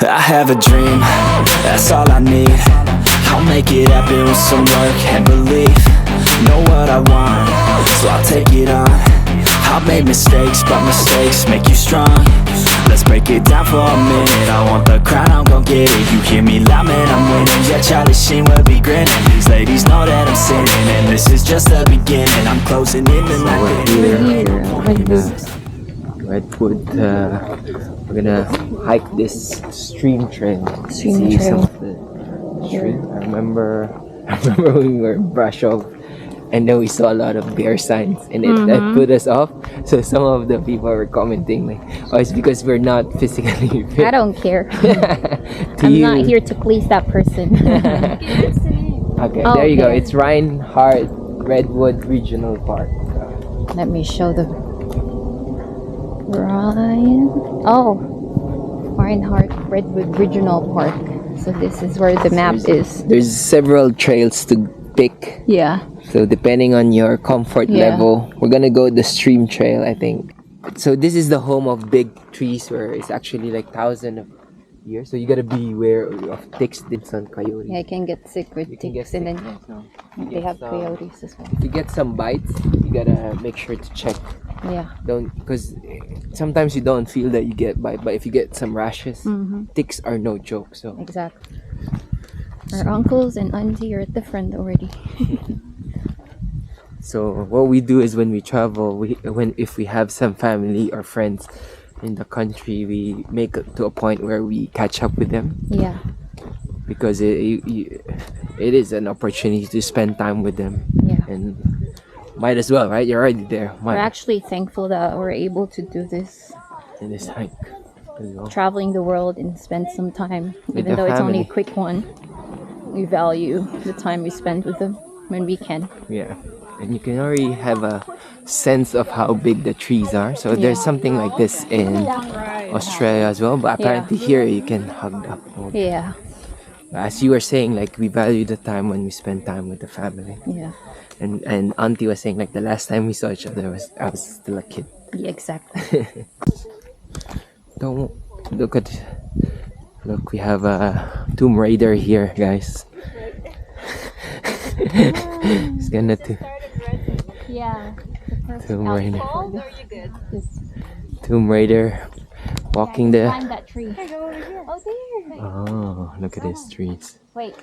I have a dream, that's all I need. I'll make it happen with some work and belief. Know what I want, so I'll take it on. I've made mistakes, but mistakes make you strong. Let's break it down for a minute. I want the crown, I'm gon' get it. You hear me loud, man, I'm winning. Yeah, Charlie Sheen will be grinning. These ladies know that I'm sinning, and this is just the beginning. I'm closing in the night. Redwood. We're gonna hike this stream trail. See some of the stream. I remember when we were in Brush Off, and then we saw a lot of bear signs, and that put us off. So some of the people were commenting like, "Oh, it's because we're not physically fit." I don't care. I'm not here to please that person. Okay, there you go. It's Reinhardt Redwood Regional Park. Let me show the Reinhardt Redwood Regional Park. So this is where the map is. There's several trails to pick. Yeah. So depending on your comfort level, we're gonna go the stream trail, I think. So this is the home of big trees, where it's actually like thousands of years. So you gotta be aware of ticks, and coyotes. Yeah, I can get sick with ticks, and then they have coyotes as well. If you get some bites, you gotta make sure to check. Yeah. Because sometimes you don't feel that you get bite, but if you get some rashes, ticks are no joke. So exactly. Our uncles and auntie are at the front already. So what we do is when we travel, if we have some family or friends in the country, we make it to a point where we catch up with them. Yeah. Because it is an opportunity to spend time with them. Yeah. And might as well, right? You're already there. We're actually thankful that we're able to do this. In this hike. Traveling the world and spend some time. Even though it's only a quick one, we value the time we spend with them when we can. Yeah. And you can already have a sense of how big the trees are. So there's something like this in Australia as well. But apparently here you can hug up. Yeah. As you were saying, like, we value the time when we spend time with the family. Yeah. And Auntie was saying, like, the last time we saw each other I was still a kid. Yeah, exactly. Don't look at. Look, we have a Tomb Raider here, guys. It's gonna Yeah. Tomb Raider. Tomb Raider. Walking the. Climb that tree. Oh, there. Oh, look at these trees. Wait.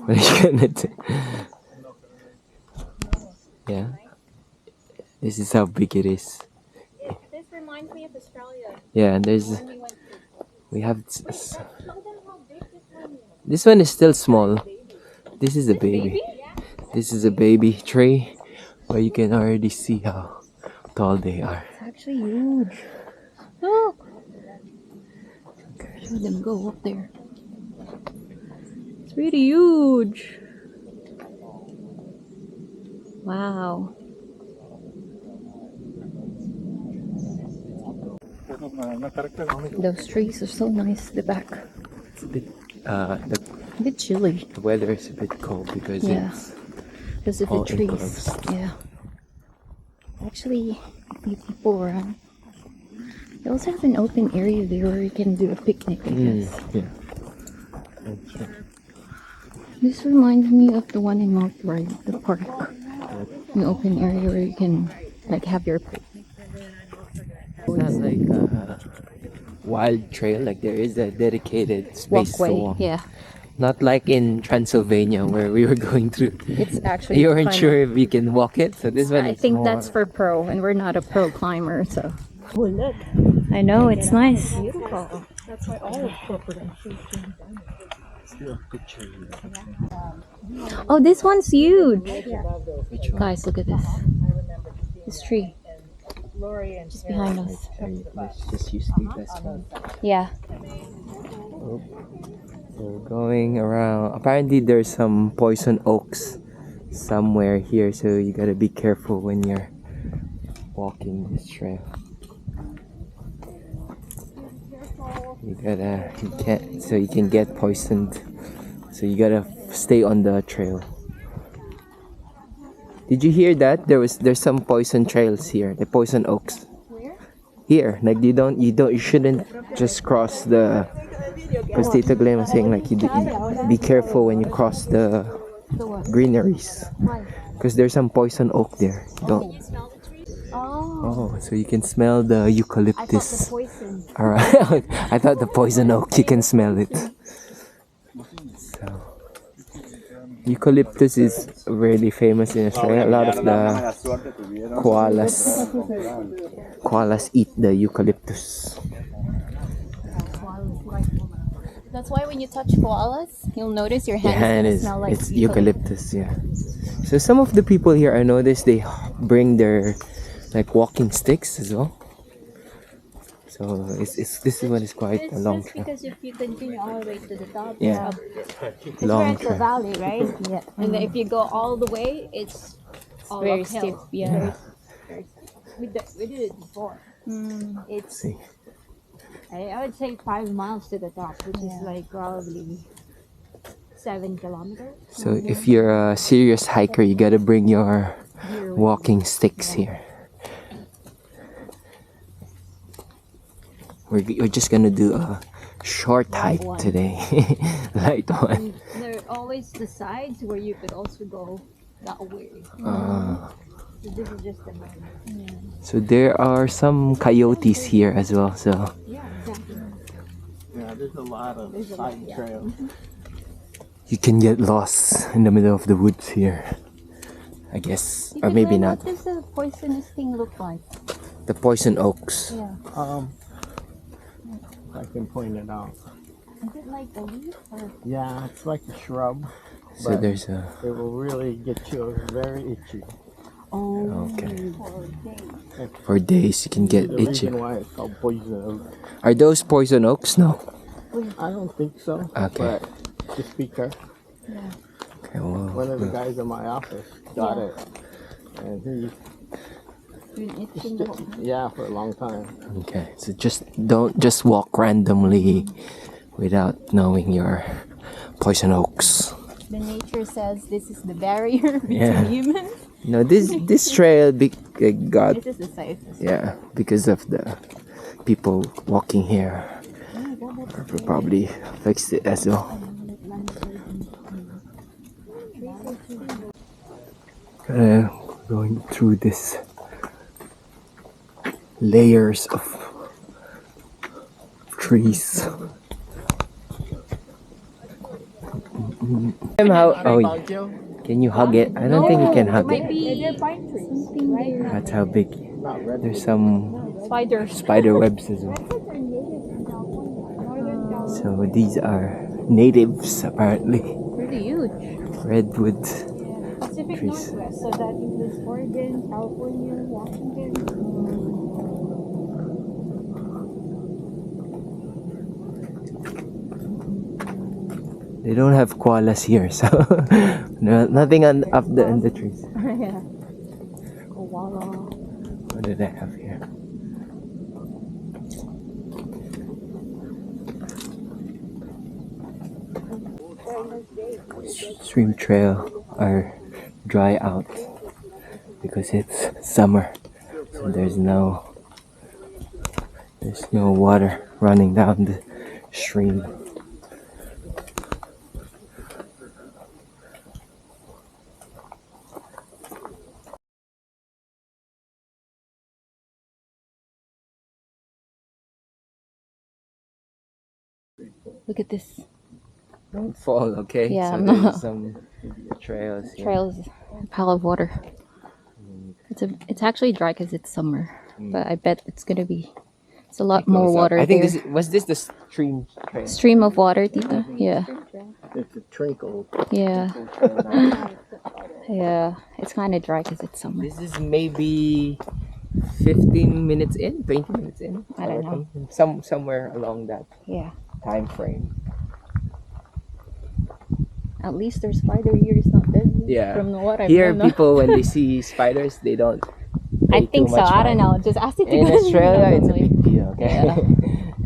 What are you gonna do? Yeah. This is how big it is. This reminds me of Australia. Yeah, and we have. This one is still small. This is a baby. This is a baby tree, but you can already see how tall they are. It's actually huge. Look. Show them go up there. It's really huge. Wow. Those trees are so nice. The back. It's a bit, A bit chilly. the weather is a bit cold because it's because of the all trees. enclosed. Yeah. Actually, the people around. They also have an open area there where you can do a picnic, I guess. Yeah. This reminds me of the one in Mount Ride, the park. An open area where you can like have your picnic. It's not like a wild trail, like there is a dedicated space to walk. Yeah. Not like in Transylvania where we were going through. It's actually You weren't sure if we can walk it, so this one I is think more... that's for pro, and we're not a pro climber, so. Oh, look. I know, it's nice. Beautiful. That's why all of corporate and Oh, this one's huge. Which one? Guys, look at this. This tree. Just behind us. Let's just use the best one. Yeah. Oh. We're going around. Apparently there's some poison oaks somewhere here, so you gotta be careful when you're walking this trail. You can get poisoned, so you gotta stay on the trail. Did you hear that? There's some poison trails here, the poison oaks. Where? here. Like you shouldn't just cross the. Because Tito Glenn was saying like you be careful when you cross the greeneries. Because there's some poison oak there. Don't. Oh, so you can smell the eucalyptus. Alright, I thought the poison oak, you can smell it. So, eucalyptus is really famous in Australia. A lot of the koalas eat the eucalyptus. That's why when you touch koalas, you'll notice your Your hand is is smell like it's eucalyptus, yeah. So some of the people here, I noticed they bring their like walking sticks as well. So this is what is quite a long trail. Because if you continue all the way to the top, Yeah, it's long a trail. valley, right? Yeah. And then if you go all the way, it's all Very uphill. stiff. Yeah. We did it before. It's See. I would say 5 miles to the top, which is like probably 7 kilometers. So if you're a serious hiker, you gotta bring your walking sticks here. We're just gonna do a short hike today. Light one. And there are always the sides where you could also go that way. So this is just the main. So there are some coyotes here as well. So Yeah, exactly. Yeah, there's a lot of side trails. you can get lost in the middle of the woods here, I guess, or maybe not. What does the poisonous thing look like? The poison oaks. Yeah. I can point it out. Is it like a leaf or? Yeah, it's like a shrub. So but there's a. It will really get you very itchy. Okay. For days you can get The itchy. reason why it's called poison oak. Are those poison oaks? No. I don't think so. Okay. But just be careful. Okay. Well, One of the guys in my office got it. And he, for a long time. okay. So don't just walk randomly without knowing your poison oaks. The nature says this is the barrier between Yeah. humans. No, this trail got This is the safest. yeah because of the people walking here. Probably fixed it as well. Going through this layers of trees. Can you hug it? I don't think you can hug it. That's how big. There's some spider webs as well. So these are natives apparently. Pretty huge. Redwood Pacific trees. Northwest, so that includes Oregon, California, Washington. They don't have koalas here, so nothing up in the trees. Yeah. What do they have here? Stream trail are dry out because it's summer, so there's no water running down the stream. Look at this. Don't fall, okay? Yeah, so I'm there's not. some trails here. Trails, a pile of water. It's actually dry because it's summer, but I bet it's a lot more water I think there. was this the stream trail? Stream of water, Tita. Yeah, It's a trinkle. yeah, yeah. It's kind of dry because it's summer. This is maybe 15 minutes in, 20 minutes in. I don't know. Somewhere along that Yeah. time frame. At least their spider here is not dead. Yeah. From what I've Here, known. people when they see spiders, they don't. I pay think too so. much I don't mind. know. Just ask it to In go. Australia, it's a big deal. Okay. Yeah.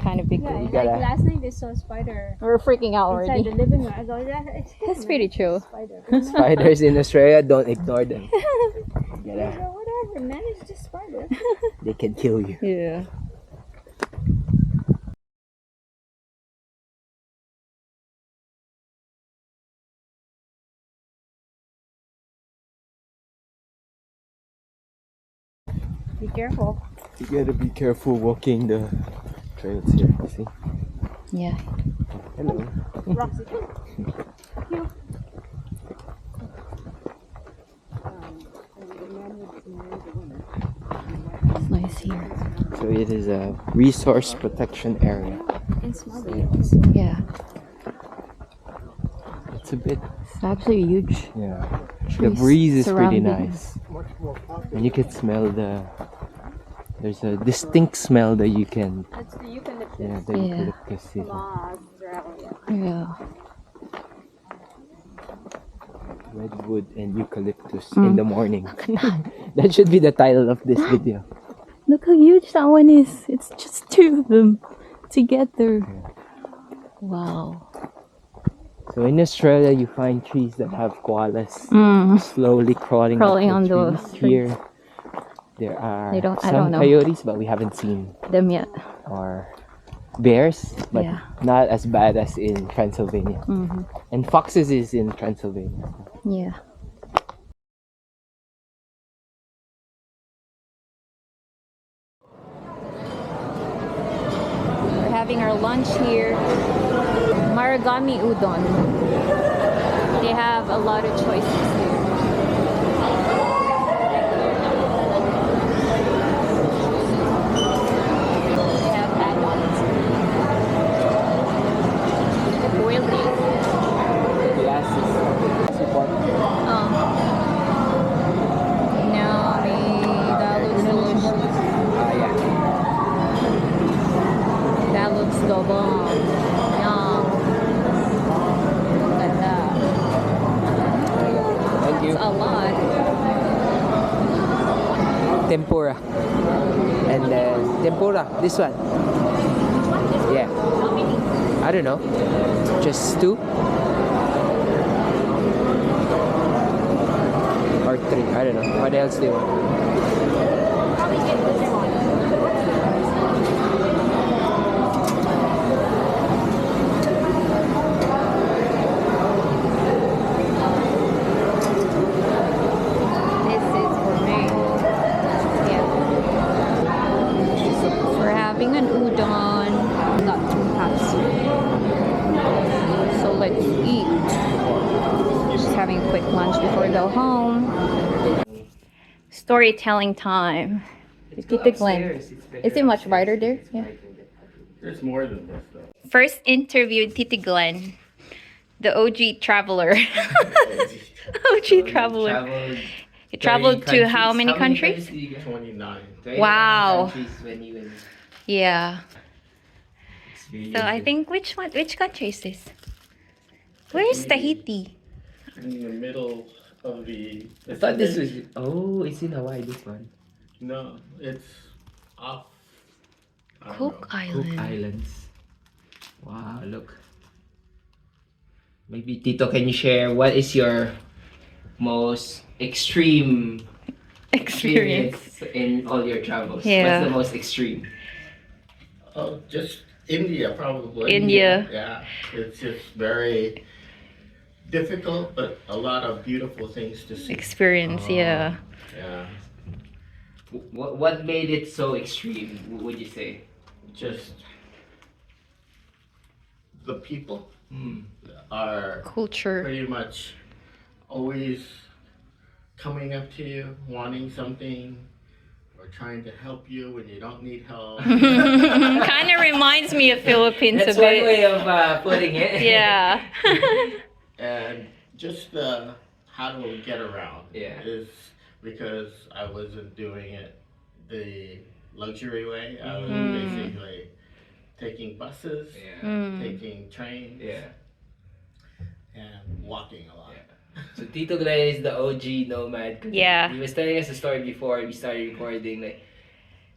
Kind of big. Yeah, deal. like gotta- last night they saw a spider We're freaking out inside already. the living room. I go, it's That's pretty true. spider. Spiders in Australia, don't ignore them. I go, whatever, man, it's just spider. They can kill you. Yeah. careful. You gotta be careful walking the trails here. You see? Yeah. Hello. Roxy. It's nice here. So it is a resource protection area. Yeah. It's a bit, It's actually huge. yeah. The Trees breeze is pretty surrounding nice. And you can smell there's a distinct smell that you can, That's the eucalyptus. yeah, the Yeah. eucalyptus season. Yeah. Redwood and eucalyptus in the morning. That should be the title of this video. Look how huge that one is. It's just two of them together. Wow. So in Australia, you find trees that have koalas slowly crawling On up the those trees. trees. Here, there are I don't some know. coyotes, but we haven't seen, Them yet. or bears, but Yeah. not as bad as in Transylvania. And foxes is in Transylvania. Yeah. We're having our lunch here. Maragami udon. They have a lot of choices here. They have adults. Boiled egg. Glasses. Yummy. That looks delicious. Yeah. That looks the bomb. Yum. Look at that. Thank you. It's a lot. Tempura. And then tempura, this one. Yeah. I don't know. Just two? Or three, I don't know. What else do you want? This is for me. Yeah. We're having an udon. We got tonkatsu. So let's eat. Just having a quick lunch before we go home. Storytelling time. Tita Glenn. Is it much brighter there? Yeah. There's more than this, though. First interviewed Titi Glenn, the OG traveler. OG traveler. He traveled to how many countries? 29. Wow. When you Yeah. So I think which country is this? Where is Tahiti? In the middle of the... I thought this was. Oh, it's in Hawaii, this one. No, it's off... I don't Cook know. Island. Cook Islands. Wow, look. Maybe Tito, can you share what is your most extreme Experience. in all your travels? Yeah. What's the most extreme? Oh, just India, probably. India. Yeah, it's just very difficult, but a lot of beautiful things to see. Experience, yeah. Yeah, What made it so extreme, would you say? just the people are Culture. pretty much always coming up to you, wanting something, or trying to help you when you don't need help. Kind of reminds me of Philippines That's a one bit. way of putting it. Yeah. And just how to get around is because I wasn't doing it the luxury way. I was basically taking buses, taking trains, and walking a lot. So Tito Glenn is the OG Nomad. Yeah. He was telling us a story before we started recording. Like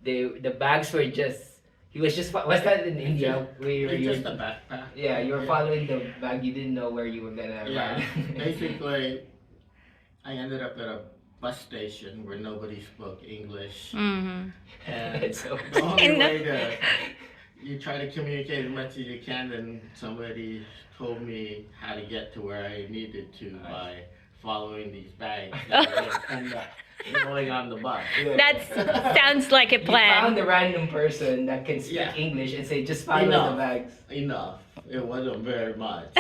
the bags were just. He was just. Was that in India? It's just a backpack. Yeah, you were following the bag. You didn't know where you were gonna Yeah, run. basically, I ended up at a bus station where nobody spoke English. Mm-hmm. And So- the only way to, you try to communicate as much as you can, and somebody told me how to get to where I needed to by following these bags that are end up going on the bus. That sounds like a You plan. found a random person that can speak Yeah. English and say, just follow Enough. the bags. Enough. It wasn't very much.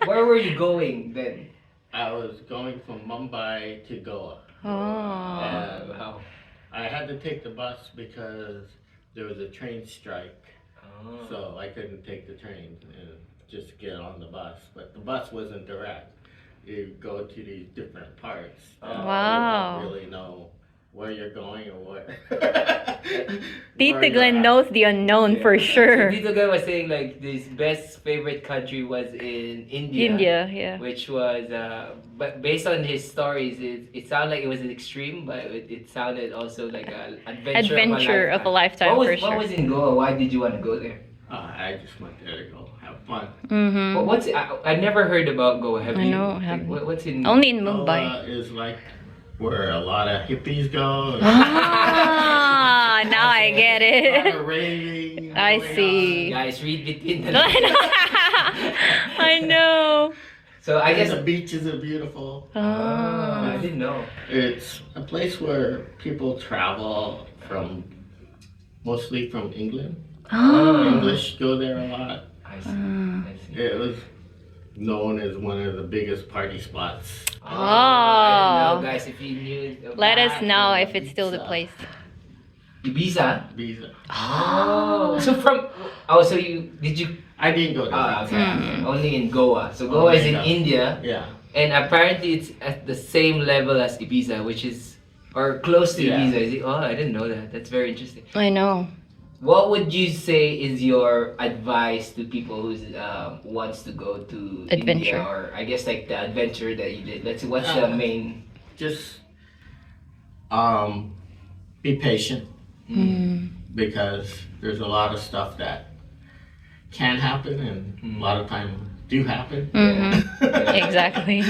Where were you going then? I was going from Mumbai to Goa. Oh. And Wow. I had to take the bus because there was a train strike. Oh. So I couldn't take the train and just get on the bus. But the bus wasn't direct. You go to these different parts. And Wow. You don't really know where you're going or where. Tito where you're Glenn at. knows the unknown for sure. So Tito Glenn was saying like his best favorite country was in India. India, yeah. Which was, but based on his stories, it sounded like it was an extreme, but it sounded also like an Adventure of a lifetime what for was, sure. What was in Goa? Why did you want to go there? I just went there to go have fun. Mm-hmm. What's I never heard about Goa. Have I you? know, Like, haven't. what's in? Only in Mumbai. Goa is like where a lot of hippies go. Ah, now I get A lot it. of raving I going see. Guys, read between the lines. I know. So I on. guess The beaches are beautiful. I didn't know. It's a place where people travel from, mostly from England. English go there a lot. I see. I see. It was known as one of the biggest party spots. I didn't know, Oh. guys. If you knew. of Let us that. know if it's still the place. Ibiza. Visa. Oh. So from. Oh, so did you? I didn't go there. Ah, okay. Only in Goa. So Goa is in India, Yeah. and apparently it's at the same level as Ibiza, which is or close to Yeah. Ibiza. Is it? Oh, I didn't know that. That's very interesting. I know. What would you say is your advice to people who wants to go to Adventure. India, or I guess like the adventure that you did? Let's see, what's the main? Just be patient because there's a lot of stuff that can happen and a lot of times do happen. Exactly.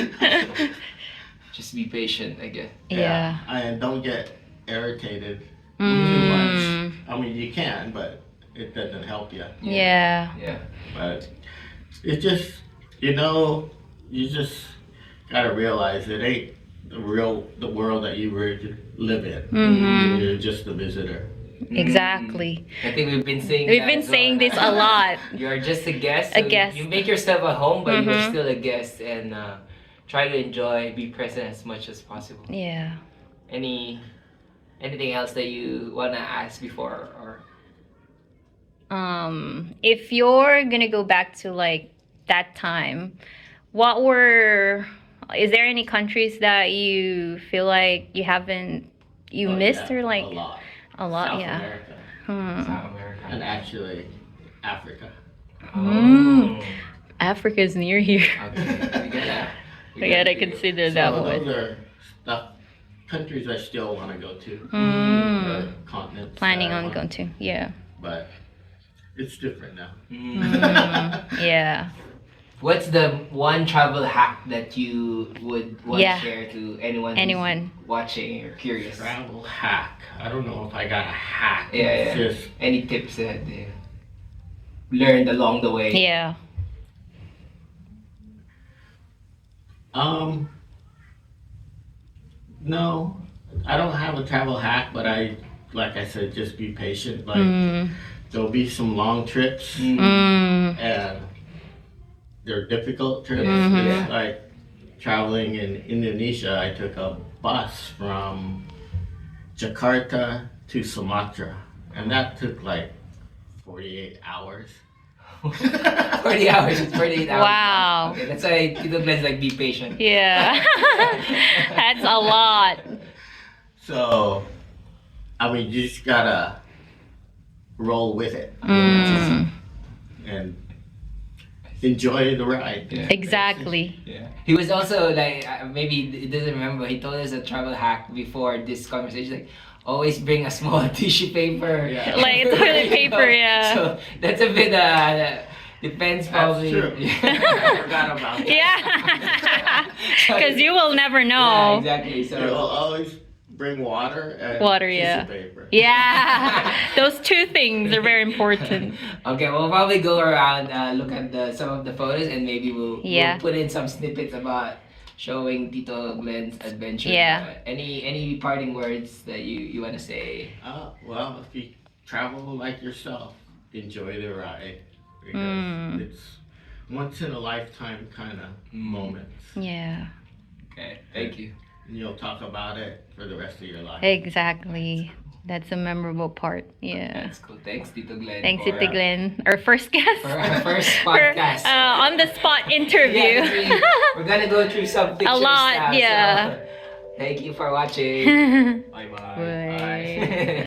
Just be patient, I guess. Yeah. And don't get irritated too much. I mean, you can, but it doesn't help you. Yeah. Yeah. But it just, you just gotta realize it ain't the world that you live in. You're just a visitor. Exactly. I think we've been saying We've that been as saying well. this a lot. You're just a guest. A so guest. You make yourself at home, but you're still a guest, and try to enjoy, be present as much as possible. Yeah. Anything else that you wanna ask before or? If you're gonna go back to like that time, is there any countries that you feel like you missed or like a lot. South yeah. America. South America. And actually Africa. Africa's near here. Okay. We gotta consider that So one. those are countries I still want to go to. Or continents. Planning that I on wanna- going to, yeah. But it's different now. Yeah. What's the one travel hack that you would want Yeah. to share to anyone Anyone. who's watching or curious? Travel hack. I don't know if I got a hack. Yeah, It's yeah. just Any tips that you learned along the way? Yeah. no, I don't have a travel hack, but like I said, just be patient. Like there'll be some long trips, and they're difficult trips. It's like traveling in Indonesia. I took a bus from Jakarta to Sumatra, and that took like 48 hours. 40 hours. It's 48 hours. Wow. Okay, that's why Tito Glenn's like, be patient. Yeah. That's a lot. So, I mean, you just gotta roll with it and enjoy the ride. Yeah. Exactly. Yeah. He was also like, maybe he doesn't remember, he told us a travel hack before this conversation, like, always bring a small tissue paper. Yeah. Like toilet paper, yeah. So that's a bit, depends probably. That's true. I forgot about that. Yeah. Because you will never Yeah, know. exactly. So You'll always bring water and Water, tissue yeah. paper. Yeah. Those two things are very important. Okay, we'll probably go around, look at some of the photos, and maybe we'll Yeah. put in some snippets about showing Tito Glenn's adventure. Yeah. Any parting words that you want to say? Well, if you travel like yourself, enjoy the ride because it's once in a lifetime kind of moments. Yeah. Okay, thank you. And you'll talk about it for the rest of your life. Exactly. That's a memorable part. Yeah. That's cool. Thanks, Tito Glenn. Thanks, for, Tito Glenn. Our first guest. For our first For, podcast. on the spot interview. Yeah, we're gonna go through some pictures A lot, now, yeah. So thank you for watching. Bye-bye. Bye.